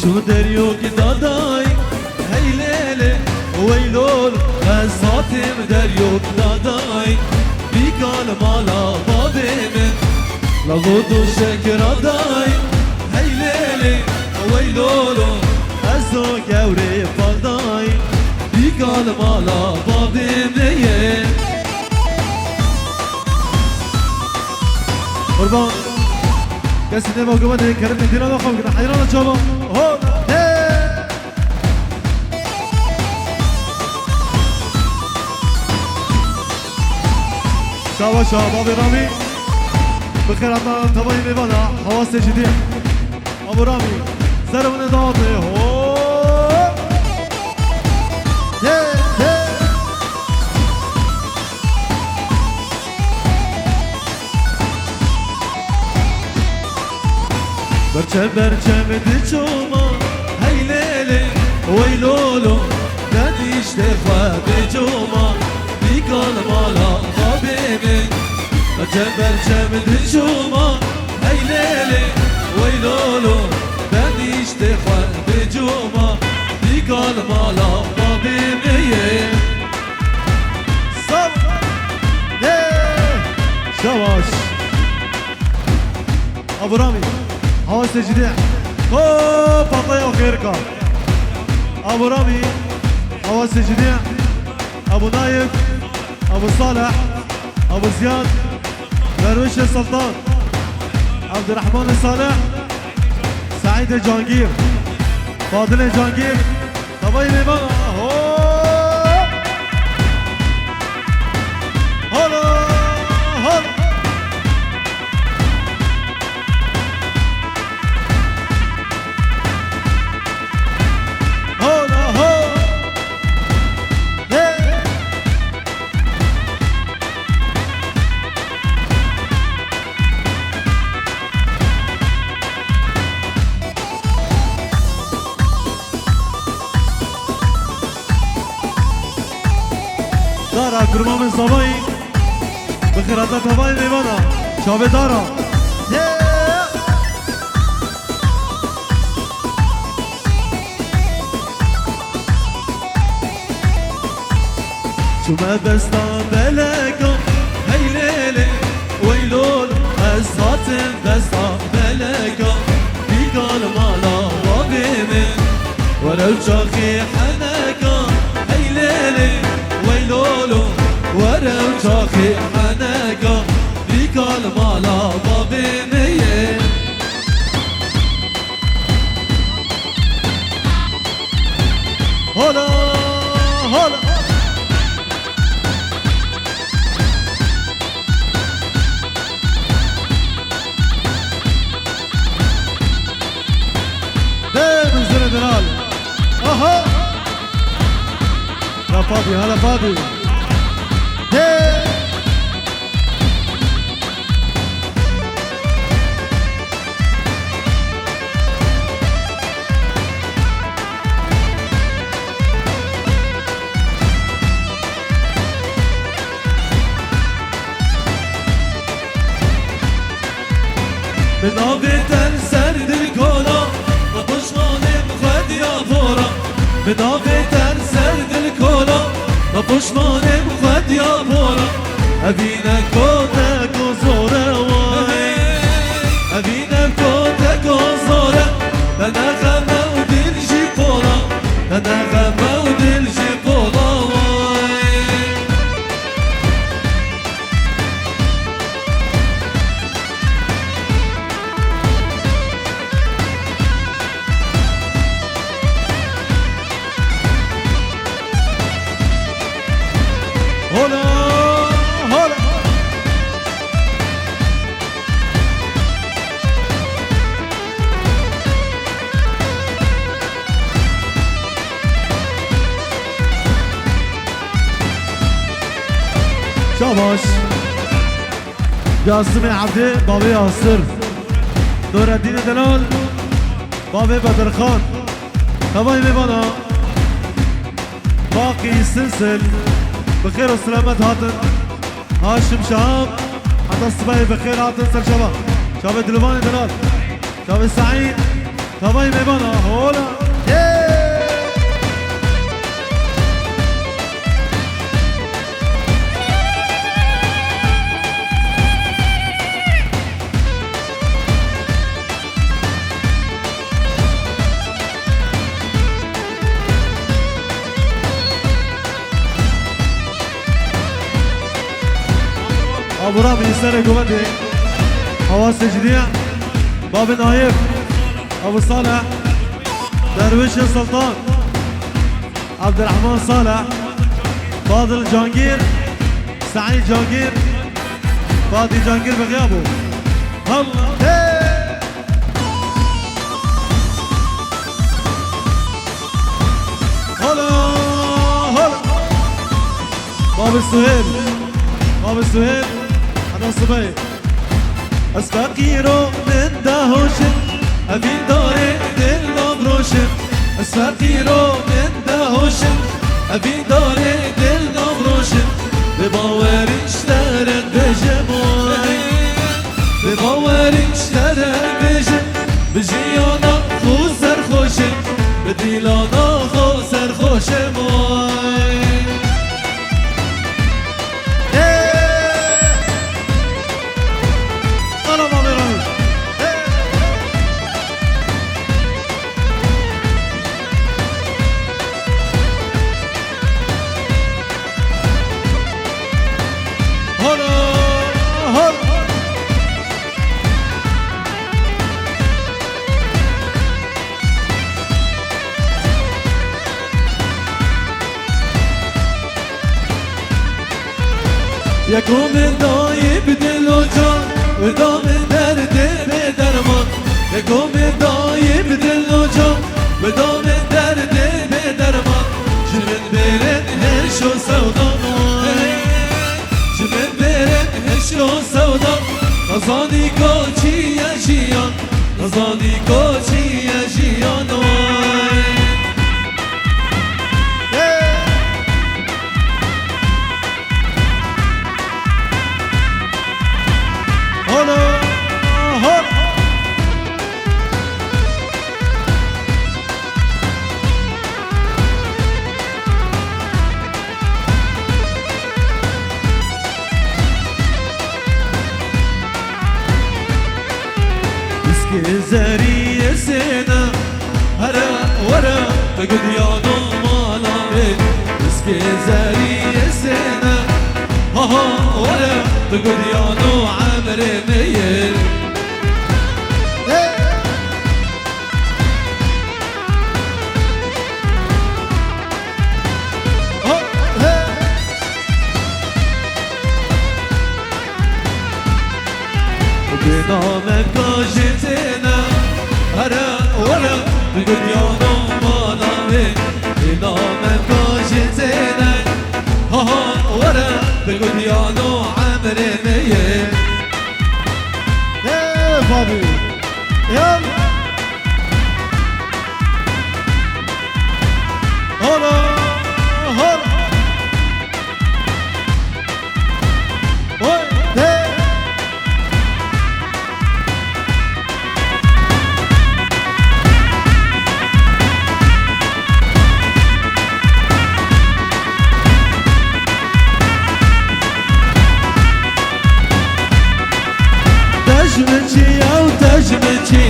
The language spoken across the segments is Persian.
شو دريوك داداي هي ليلة ويلول غزاتم دريوك داداي بيقال مالا بابي من لغوتو شكر داي هي ليلة ويلول غزو قوري فالداي بيقال مالا بابي من قربان کسی نما گمده کرم دینا نخوام کنه حیران چابا هو شابا شابا برامي بخير عطنا طبعي ميوانا حواس جديد ابو رامي زرون داطي هو برچه برچه دیچوما هی لیلی ویلولو ندیش دخواه بیجوما بیگال مالا خوابی من برچه برچه دیچوما هی لیلی ویلولو ندیش دخواه بیجوما بیگال مالا خوابی من سب شواش ابو رامي حواس جديد هوب الله يخيرك ابو رامي حواس جديد ابو نايف ابو صالح ابو زياد درويش السلطان عبد الرحمن الصالح سعيد الجانجير فاضل الجانجير طبعا بقى هوب هلا هلا دارا کرما من صبایی بخیراتا تبایی میوانا شابه دارا شما بستان بلکم هی لیلی ویلول از خاتم بستان بلکم بیگال مالا و بیمن ولو چاقی حنکم هی لیلی ويلولو ورو شاخي حناقة بيقال مالا بابي مية هلا هلا ده من زر دلال اها هلا فاضي هلا فاضي بداغتن سرد الكولا وبشمانم خد يا فورا بداغتن سرد الكولا وبشمانم خد يا فورا أبينا كوتك وزورة واي أبينا كوتك وزورة أنا غما ودل جيبولا أنا غما ودل جيبولا واي هلا هلا شاباش جاسم عبدي بابي ياسر نور الدين دلال بابي بدر خان طبعا بنا باقي سلسل بخير وسلامة هاتن هاشم شهاب حتى الصباح بخير هاتن سر شباب شباب دلواني دلال شباب سعيد تبای میبانا هولا ابو رامي سر قومتي حواس جدية باب نايف ابو صالح درويش السلطان عبد الرحمن صالح فاضل جانجير سعيد جانجير فاضي جانجير بغيابه الله هلا هلا باب السهيل باب السهيل أنا صبي أسفاقيرو من دهوشن أبي داري دل نبروشن أسفاقيرو من دهوشن أبي داري دل نبروشن بباورش ترك بجموعي بباورش ترك بجم بجيانا خو سرخوشن بديلانا خو سرخوشموي يكون دايب دل و جان و دام درد به درمان يكون دايب دل و جان و دام درد به درمان جمن برد هش و سودا جمن برد هش و سودا نزانی کاچی جیان نزانی کاچی جیان زري سنة هرا ورا بقد يا نوم على مسكي زري سنة ها ورا بقد يا نوم عمر ميل بنامك كاجتنا هرا ورا بقول يا نوم نامي بنامك كاجتنا ها ورا بقول يا نوم عمر ميل ايه بابي يلا هلا هلا تجمنتي او تجمنتي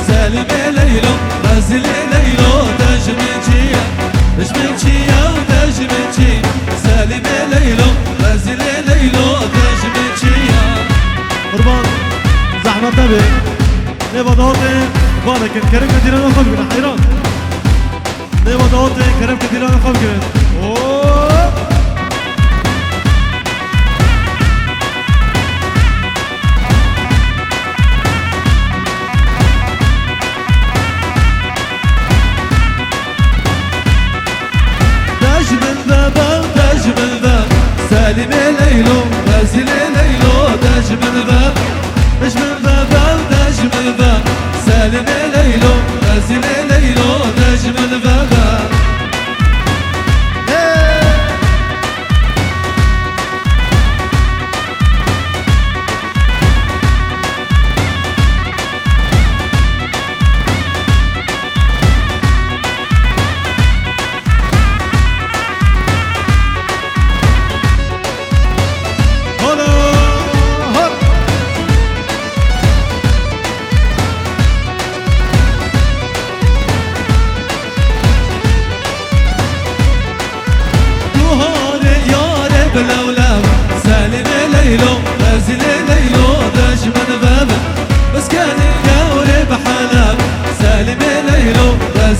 سالم ليلو غزل ليلو تجمنتي تجمنتي او تجمنتي سالم ليلو غزل ليلو تجمنتي قربان زحمة نبي نبا دهوتي بالك الكريم كديران خلق من حيران نبا دهوتي كريم كديران خلق من سالم ليلو غازل ليلو تجمل باب تجمل باب تجمل باب سالم ليلو غازل ليلو تجمل باب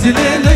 زليل